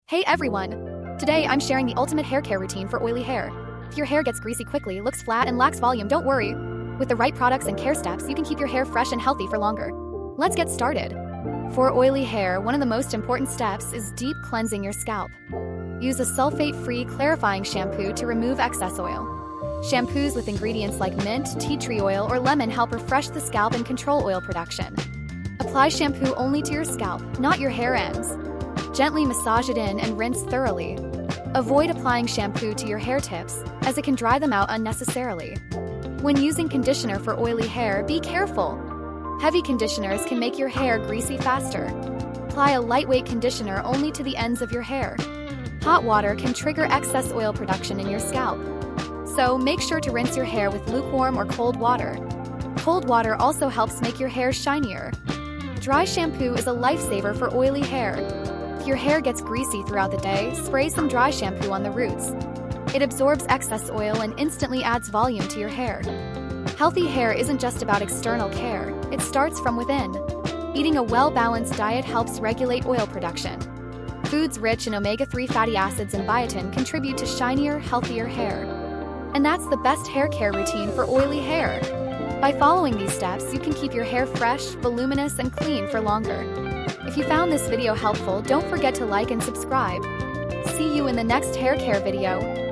Hey everyone! Today I'm sharing the ultimate hair care routine for oily hair. If your hair gets greasy quickly, looks flat, and lacks volume, don't worry. With the right products and care steps, you can keep your hair fresh and healthy for longer. Let's get started. For oily hair, one of the most important steps is deep cleansing your scalp. Use a sulfate-free clarifying shampoo to remove excess oil. Shampoos with ingredients like mint, tea tree oil, or lemon help refresh the scalp and control oil production. Apply shampoo only to your scalp, not your hair ends. Gently massage it in and rinse thoroughly. Avoid applying shampoo to your hair tips, as it can dry them out unnecessarily. When using conditioner for oily hair, be careful. Heavy conditioners can make your hair greasy faster. Apply a lightweight conditioner only to the ends of your hair. Hot water can trigger excess oil production in your scalp. So make sure to rinse your hair with lukewarm or cold water. Cold water also helps make your hair shinier. Dry shampoo is a lifesaver for oily hair. If your hair gets greasy throughout the day, spray some dry shampoo on the roots. It absorbs excess oil and instantly adds volume to your hair. Healthy hair isn't just about external care, it starts from within. Eating a well-balanced diet helps regulate oil production. Foods rich in omega-3 fatty acids and biotin contribute to shinier, healthier hair. And that's the best hair care routine for oily hair. By following these steps, you can keep your hair fresh, voluminous, and clean for longer. If you found this video helpful, don't forget to like and subscribe. See you in the next hair care video.